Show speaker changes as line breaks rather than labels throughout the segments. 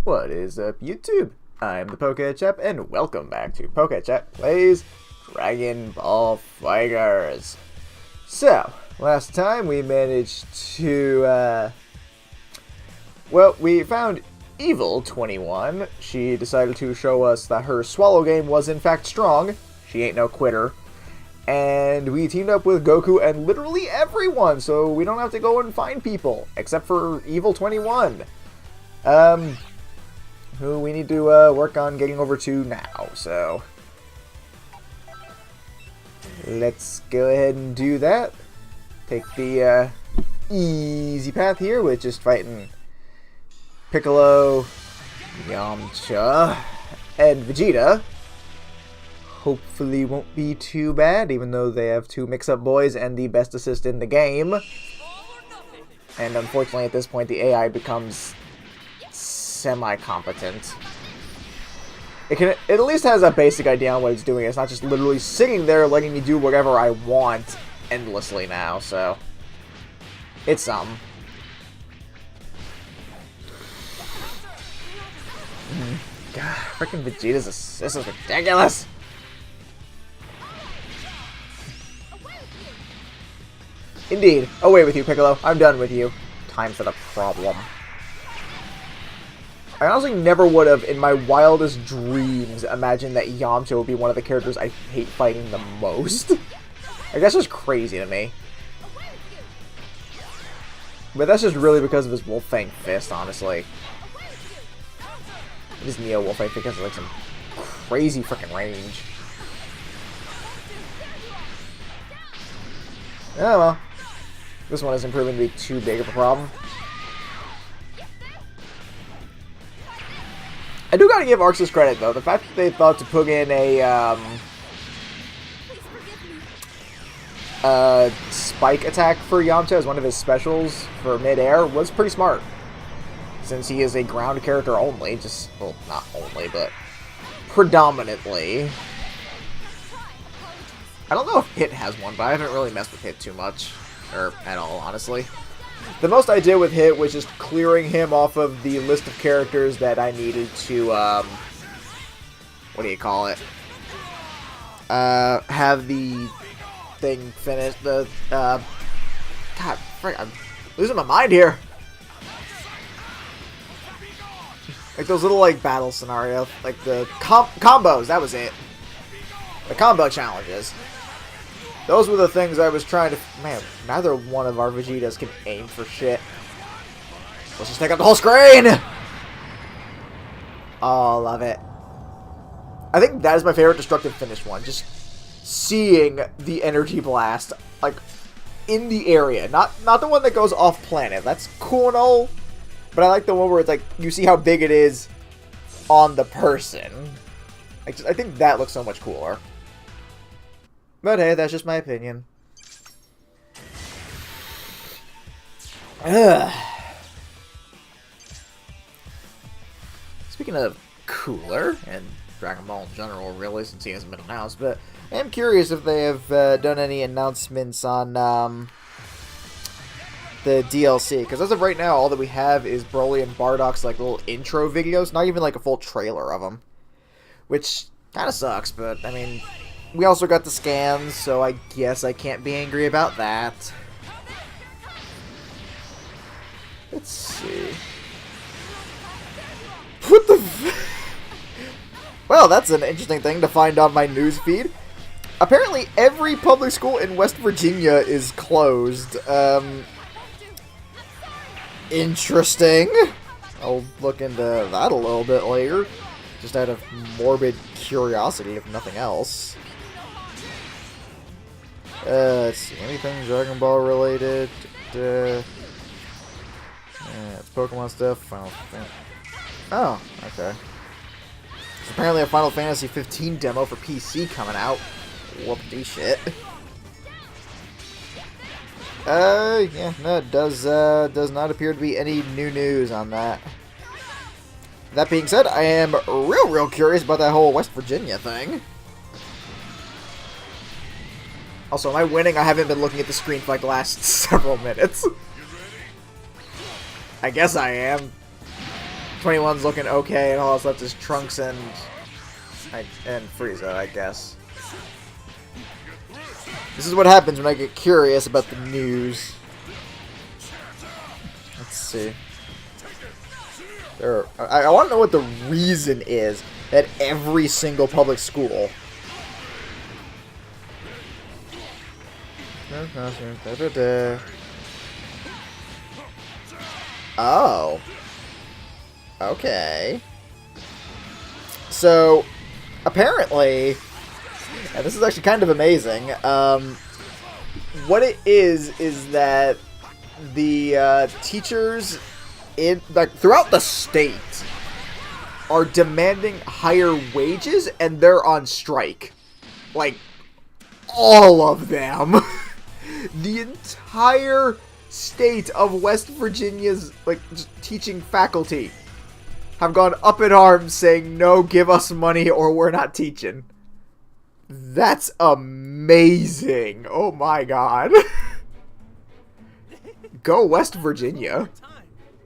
What is up, YouTube? I'm the Poké-Chap, and welcome back to PokeChap Plays Dragon Ball FighterZ. So, last time we managed to, well, we found Evil 21. She decided to show us that her Swallow game was in fact strong. She ain't no quitter. And we teamed up with Goku and literally everyone, so we don't have to go and find people, except for Evil 21. Who we need to work on getting over to now, so let's go ahead and do that. Take the easy path here with just fighting Piccolo, Yamcha, and Vegeta. Hopefully won't be too bad, even though they have two mix-up boys and the best assist in the game. And unfortunately at this point the AI becomes semi-competent. It at least has a basic idea on what it's doing. It's not just literally sitting there letting me do whatever I want endlessly now, so it's something. God, freaking Vegeta's assist is ridiculous! Indeed. Away with you, Piccolo. I'm done with you. Time for the problem. I honestly never would have, in my wildest dreams, imagined that Yamcha would be one of the characters I hate fighting the most. Like, that's just crazy to me. But that's just really because of his Wolf-Fang Fist, honestly. His Neo Wolf-Fang because of, like, some crazy freaking range. Oh well. This one isn't proving to be too big of a problem. I do gotta give Arxis credit, though. The fact that they thought to put in a spike attack for Yamcha as one of his specials for mid-air was pretty smart. Since he is a ground character only, just, well, not only, but predominantly. I don't know if Hit has one, but I haven't really messed with Hit too much. Or at all, honestly. The most I did with Hit was just clearing him off of the list of characters that I needed to, what do you call it? Have the thing finished. God, frick, I'm losing my mind here. Like those little, like, battle scenarios. Like the combos, that was it. The combo challenges. Those were the things I was trying to... Man, neither one of our Vegetas can aim for shit. Let's just take up the whole screen! Oh, love it. I think that is my favorite destructive finish one. Just seeing the energy blast, like, in the area. Not the one that goes off planet. That's cool and all. But I like the one where it's like, you see how big it is on the person. I think that looks so much cooler. But hey, that's just my opinion. Ugh. Speaking of cooler, and Dragon Ball in general, really, since he hasn't been announced, but I am curious if they have done any announcements on the DLC, because as of right now, all that we have is Broly and Bardock's like little intro videos, not even like a full trailer of them, which kind of sucks, but I mean... We also got the scans, so I guess I can't be angry about that. Let's see. What the f... Well, that's an interesting thing to find on my news feed. Apparently, every public school in West Virginia is closed. Interesting. I'll look into that a little bit later. Just out of morbid curiosity, if nothing else. Let's see, anything Dragon Ball related? It's Pokemon stuff, Final Fantasy. Oh, okay. There's apparently a Final Fantasy 15 demo for PC coming out. Whoop-de shit. Yeah, no, it does not appear to be any new news on that. That being said, I am real curious about that whole West Virginia thing. Also, am I winning? I haven't been looking at the screen for like the last several minutes. I guess I am. 21's looking okay, and all that's left is Trunks and Frieza, I guess. This is what happens when I get curious about the news. Let's see. I want to know what the reason is that every single public school. Oh. Okay. So, apparently, and this is actually kind of amazing, what it is that the teachers throughout the state are demanding higher wages, and they're on strike. Like, all of them. The entire state of West Virginia's, like, just teaching faculty have gone up in arms saying, no, give us money or we're not teaching. That's amazing. Oh my god. Go West Virginia.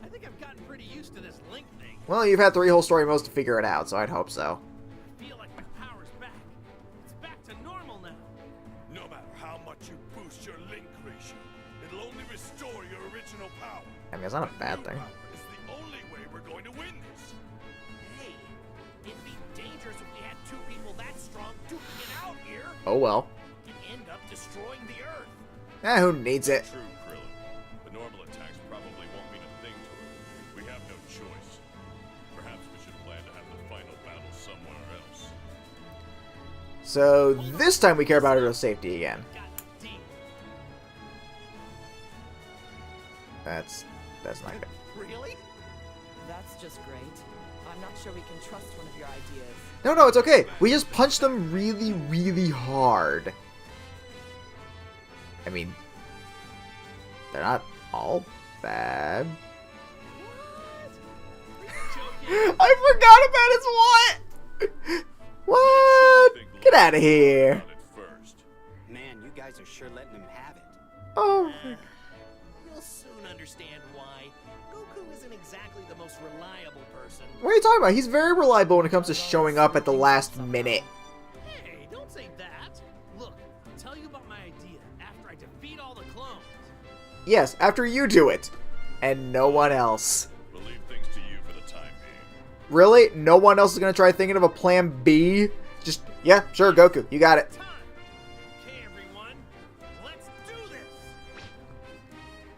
I think I've gotten pretty used to this link thing.
Well, you've had 3 whole story modes to figure it out, so I'd hope so.
I feel like my power's back. It's back to normal now.
No matter how much you boost your link ratio, it'll only restore your original power.
I mean, it's not a bad thing.
It's the only way we're going to win this.
Hey, it'd be dangerous if we had 2 people that strong duking it out here.
Oh well.
And end up destroying the Earth.
Who needs it?
True, Krillin. The normal attacks probably won't mean a thing to her. We have no choice. Perhaps we should plan to have the final battle somewhere else.
So this time we care about her safety again. That's not good.
Really?
That's just great. I'm not sure we can trust one of your ideas.
No, it's okay. We just punched them really, really hard. I mean, they're not all bad. I forgot about his what? What? Get out of here.
Man, you guys are sure letting him have it.
Oh.
You'll soon understand why. Goku isn't exactly the most reliable person.
What are you talking about? He's very reliable when it comes to showing up at the last minute.
Hey, don't say that. Look, I'll tell you about my idea after I defeat all the clones.
Yes, after you do it. And no one else.
We'll leave things to you for the time being.
Really? No one else is going to try thinking of a plan B? Just, yeah, sure, Goku. You got it.
Okay, everyone. Let's do this.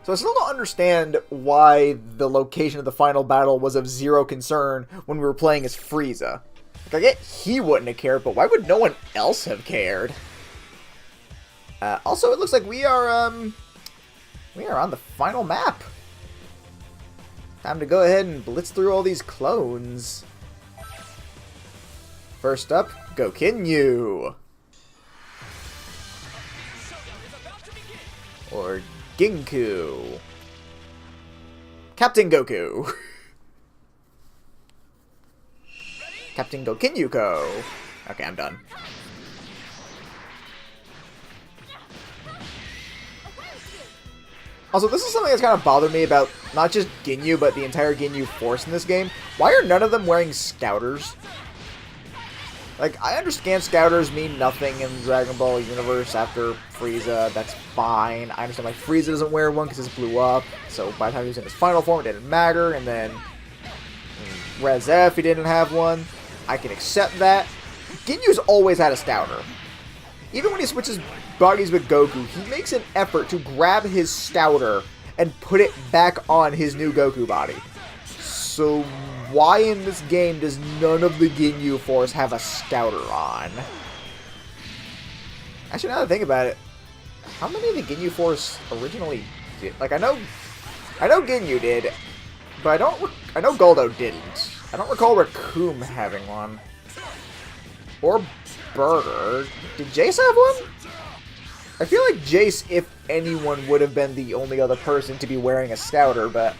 So I still don't understand why the location of the final battle was of zero concern when we were playing as Frieza. Like, I get he wouldn't have cared, but why would no one else have cared? Also, it looks like we are on the final map. Time to go ahead and blitz through all these clones. First up, Gokinyu. Or Ginku. Captain Goku. Captain Gokinyuko. Okay, I'm done. Also, this is something that's kind of bothered me about not just Ginyu, but the entire Ginyu force in this game. Why are none of them wearing Scouters? Like, I understand Scouters mean nothing in the Dragon Ball universe after Frieza. That's fine. I understand why Frieza doesn't wear one because it blew up. So by the time he was in his final form, it didn't matter. And then Res F, he didn't have one. I can accept that. Ginyu's always had a Scouter. Even when he switches bodies with Goku, he makes an effort to grab his Scouter and put it back on his new Goku body. So why in this game does none of the Ginyu Force have a Scouter on? Actually, now that I think about it, how many of the Ginyu Force originally did? Like, I know Ginyu did, but I know Goldo didn't. I don't recall Raccoon having one. Or Burger. Did Jace have one? I feel like Jace, if anyone, would have been the only other person to be wearing a Scouter, but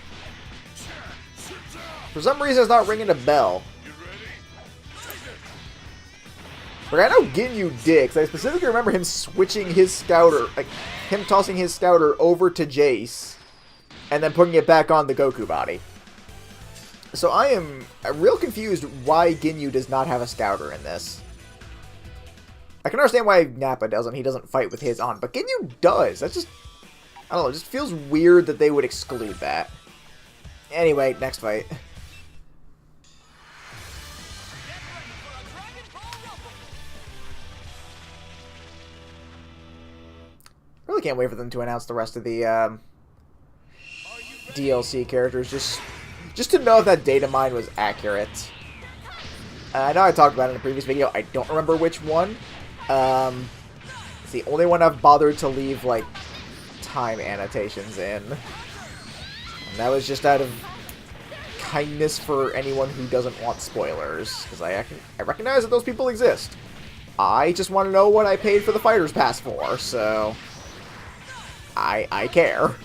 for some reason it's not ringing a bell. But I know Ginyu did, because I specifically remember him switching his Scouter, like him tossing his Scouter over to Jace, and then putting it back on the Goku body. So I am real confused why Ginyu does not have a scouter in this. I can understand why Nappa doesn't. He doesn't fight with his on, but Ginyu does. That's just, I don't know, it just feels weird that they would exclude that. Anyway, next fight. Really can't wait for them to announce the rest of the DLC characters, just to know if that data mine was accurate. I know I talked about it in a previous video. I don't remember which one. It's the only one I've bothered to leave, like, time annotations in. And that was just out of kindness for anyone who doesn't want spoilers. Because I recognize that those people exist. I just want to know what I paid for the Fighter's Pass for, so... I care.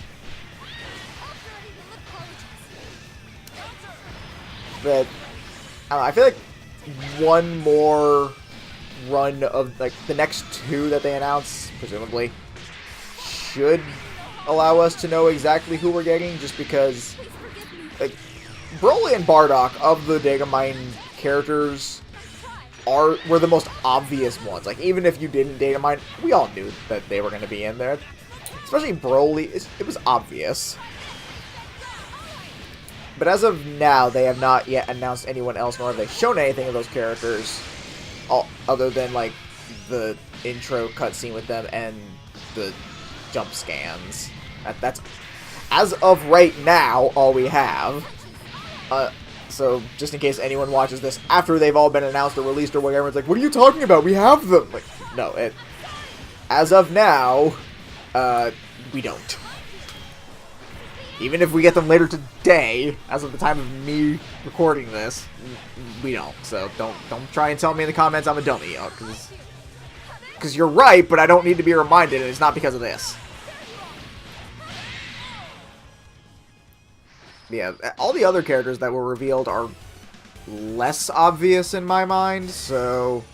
But, I don't know, I feel like one more run of, like, the next two that they announce, presumably, should allow us to know exactly who we're getting, just because, like, Broly and Bardock, of the Datamine characters, were the most obvious ones. Like, even if you didn't Datamine, we all knew that they were going to be in there. Especially Broly, it was obvious. But as of now, they have not yet announced anyone else, nor have they shown anything of those characters, other than, like, the intro cutscene with them and the jump scans. That's, as of right now, all we have. So, just in case anyone watches this after they've all been announced or released or whatever, it's like, what are you talking about? We have them! Like, no, as of now, we don't. Even if we get them later today, as of the time of me recording this, we don't. So don't try and tell me in the comments I'm a dummy, because you're right, but I don't need to be reminded, and it's not because of this. Yeah, all the other characters that were revealed are less obvious in my mind, so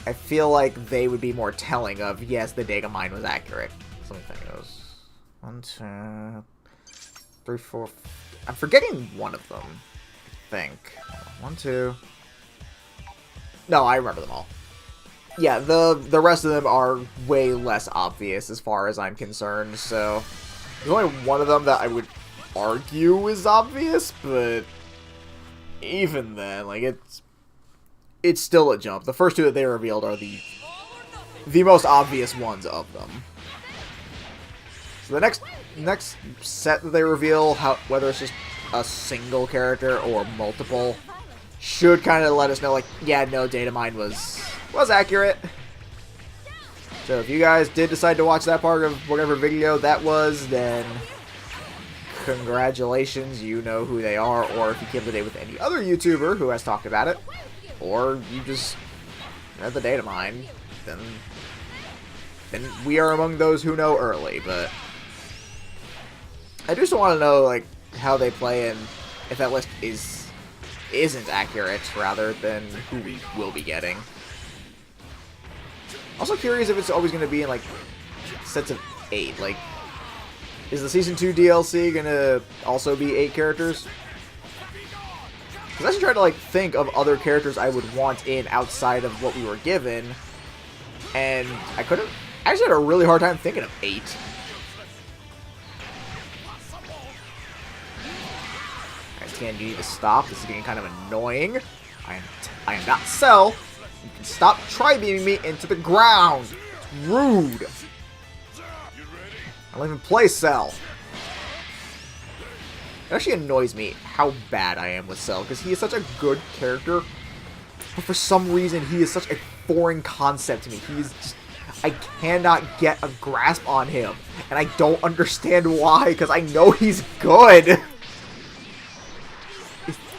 I feel like they would be more telling of, yes, the data mine was accurate. Something goes 1, 2, 3, 4. I'm forgetting one of them, I think. 1, 2. No, I remember them all. Yeah, the rest of them are way less obvious as far as I'm concerned, so there's only one of them that I would argue is obvious, but even then, like, it's still a jump. The first two that they revealed are the most obvious ones of them. So the next set that they reveal, whether it's just a single character or multiple, should kind of let us know, like, yeah, no, Datamine was accurate. So if you guys did decide to watch that part of whatever video that was, then congratulations, you know who they are. Or if you came today with any other YouTuber who has talked about it, or you just read the Datamine, then we are among those who know early. But I just want to know, like, how they play and if that list isn't accurate, rather than who we will be getting. Also curious if it's always going to be in, like, sets of 8. Like, is the Season 2 DLC going to also be 8 characters? Because I should try to, like, think of other characters I would want in outside of what we were given, and I just had a really hard time thinking of 8. Alright, you need to stop. This is getting kind of annoying. I am not Cell. You can stop tri-beaming me into the ground. It's rude. I don't even play Cell. It actually annoys me how bad I am with Cell, because he is such a good character, but for some reason he is such a foreign concept to me. He is just, I cannot get a grasp on him, and I don't understand why, because I know he's good.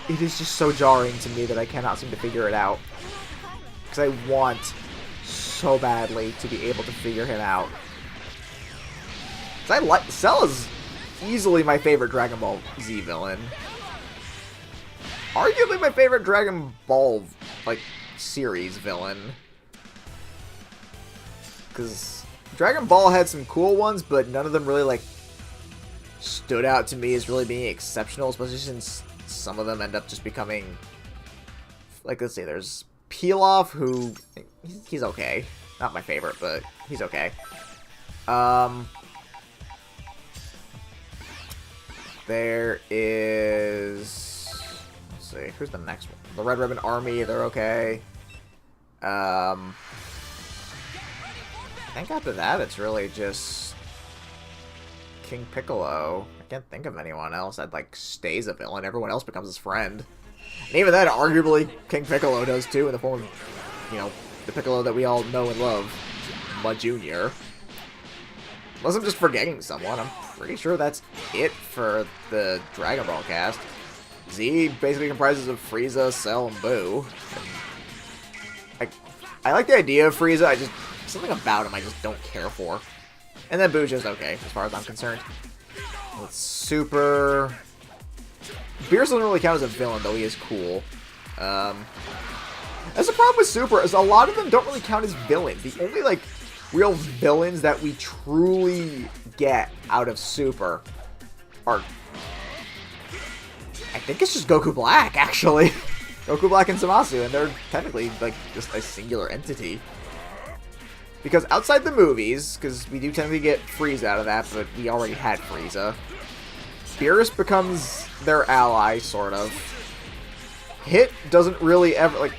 It is just so jarring to me that I cannot seem to figure it out, because I want so badly to be able to figure him out. Cell is easily my favorite Dragon Ball Z villain. Arguably my favorite Dragon Ball, like, series villain. Because Dragon Ball had some cool ones, but none of them really, like, stood out to me as really being exceptional, especially since some of them end up just becoming... Like, let's see, there's Pilaf, who... He's okay. Not my favorite, but he's okay. There is... Let's see, who's the next one? The Red Ribbon Army, they're okay. I think after that, it's really just... King Piccolo. I can't think of anyone else that, like, stays a villain. Everyone else becomes his friend. And even then, arguably, King Piccolo does too, in the form of, you know, the Piccolo that we all know and love, Mud Jr. Unless I'm just forgetting someone, I'm pretty sure that's it for the Dragon Ball cast. Z basically comprises of Frieza, Cell, and Boo. I like the idea of Frieza, something about him I just don't care for. And then Boo's just okay, as far as I'm concerned. With Super... Beerus doesn't really count as a villain, though he is cool. That's the problem with Super, is a lot of them don't really count as villains. The only, like, real villains that we truly get out of Super are... I think it's just Goku Black, actually. Goku Black and Zamasu, and they're technically, like, just a singular entity. Because outside the movies, because we do tend to get Frieza out of that, but we already had Frieza, Beerus becomes their ally, sort of. Hit doesn't really ever, like...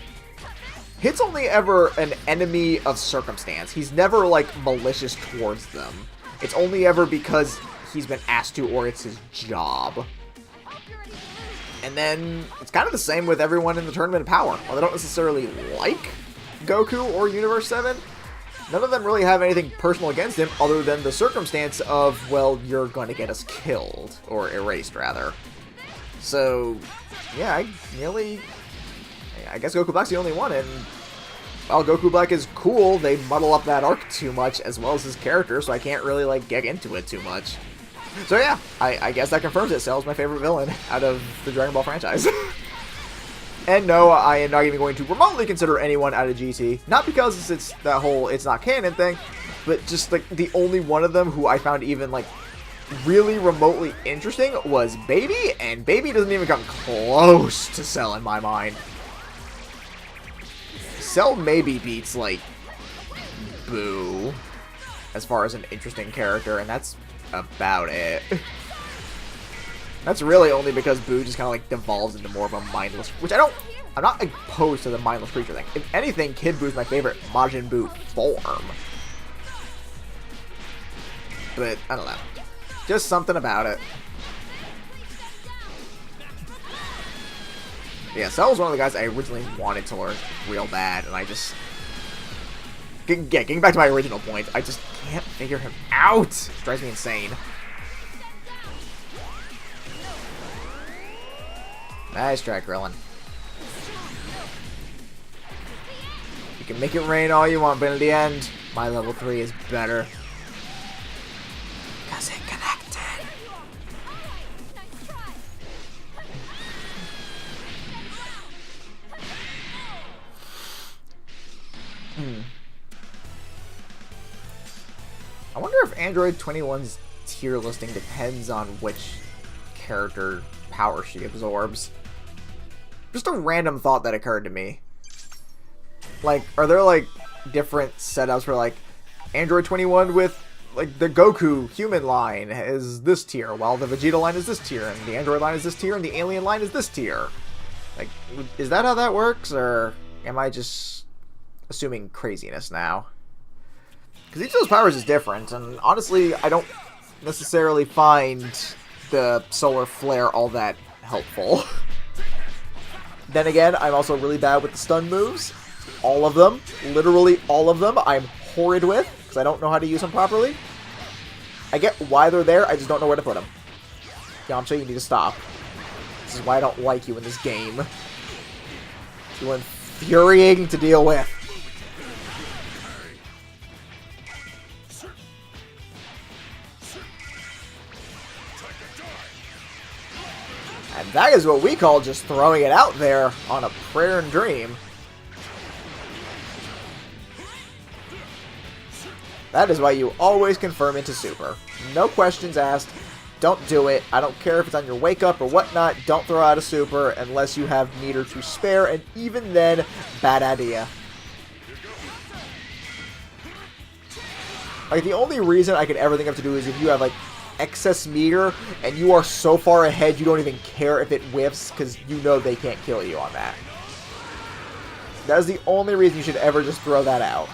Hit's only ever an enemy of circumstance. He's never, like, malicious towards them. It's only ever because he's been asked to, or it's his job. And then, it's kind of the same with everyone in the Tournament of Power. While they don't necessarily like Goku or Universe 7, none of them really have anything personal against him other than the circumstance of, well, you're going to get us killed. Or erased, rather. So, yeah, I guess Goku Black's the only one, and while Goku Black is cool, they muddle up that arc too much, as well as his character, so I can't really, like, get into it too much. So yeah, I guess that confirms it. Cell's my favorite villain out of the Dragon Ball franchise. And no, I am not even going to remotely consider anyone out of GT. Not because it's that whole it's not canon thing, but just, like, the only one of them who I found even, like, really remotely interesting was Baby, and Baby doesn't even come close to Cell in my mind. Cell maybe beats, like, Boo as far as an interesting character, and that's about it. That's really only because Boo just kind of, like, devolves into more of a mindless, which I'm not opposed to the mindless creature thing. If anything, Kid Boo's my favorite Majin Buu form. But, I don't know. Just something about it. Yeah, Cell was one of the guys I originally wanted to learn real bad, and I just... Getting back to my original point, I just can't figure him out! It drives me insane. Nice try, Krillin. You can make it rain all you want, but in the end, my level 3 is better. Cause it connected. I wonder if Android 21's tier listing depends on which character power she absorbs. Just a random thought that occurred to me. Like, are there, like, different setups for, like, Android 21 with, like, the Goku human line is this tier, while the Vegeta line is this tier, and the Android line is this tier, and the Alien line is this tier? Like, is that how that works, or am I just assuming craziness now? Because each of those powers is different, and honestly, I don't necessarily find the Solar Flare all that helpful. Then again, I'm also really bad with the stun moves. All of them. Literally all of them. I'm horrid with, because I don't know how to use them properly. I get why they're there, I just don't know where to put them. Yamcha, you need to stop. This is why I don't like you in this game. You're infuriating to deal with. And that is what we call just throwing it out there on a prayer and dream. That is why you always confirm into Super. No questions asked. don't do it. I don't care if it's on your wake up or whatnot. Don't throw out a super unless you have meter to spare, and even then, bad idea. Like, the only reason I could ever think of to do is if you have, like, excess meter and you are so far ahead you don't even care if it whiffs because you know they can't kill you on that. That is the only reason you should ever just throw that out.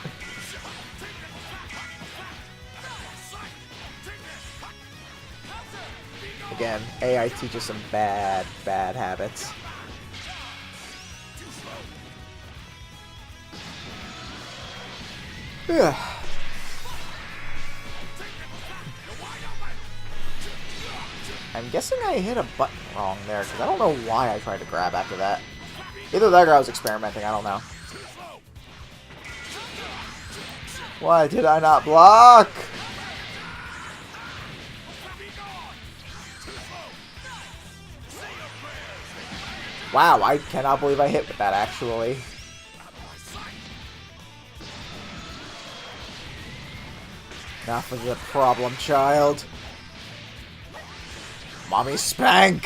Again, AI teaches some bad habits. Yeah. I'm guessing I hit a button wrong there, because I don't know why I tried to grab after that. Either that or I was experimenting, I don't know. Why did I not block? Wow, I cannot believe I hit with that, actually. Enough of the problem, child. Mommy spank!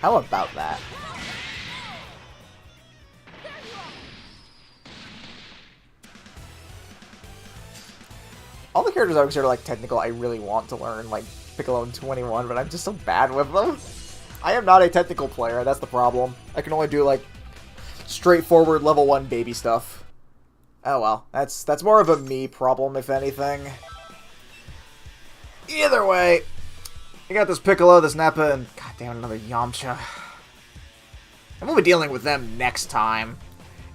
How about that? All the characters I consider like technical I really want to learn, like Piccolo and 21, but I'm just so bad with them. I am not a technical player, that's the problem. I can only do like straightforward level 1 baby stuff. Oh well, that's more of a me problem, if anything. Either way, I got this Piccolo, this Nappa, and goddamn another Yamcha. And we'll be dealing with them next time.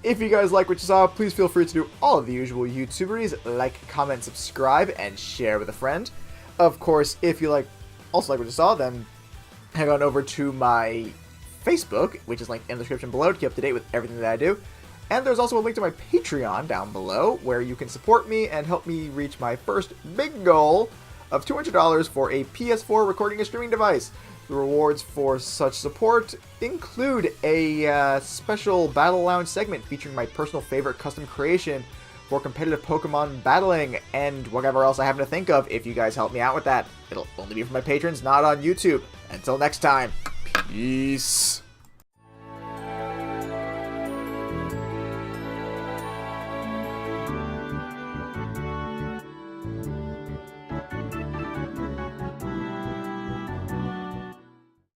If you guys like what you saw, please feel free to do all of the usual YouTuberies, like, comment, subscribe, and share with a friend. Of course, if you also like what you saw, then head on over to my Facebook, which is linked in the description below to keep up to date with everything that I do. And there's also a link to my Patreon down below, where you can support me and help me reach my first big goal of $200 for a PS4 recording and streaming device. The rewards for such support include a special Battle Lounge segment featuring my personal favorite custom creation for competitive Pokemon battling, and whatever else I happen to think of if you guys help me out with that. It'll only be for my patrons, not on YouTube. Until next time, peace.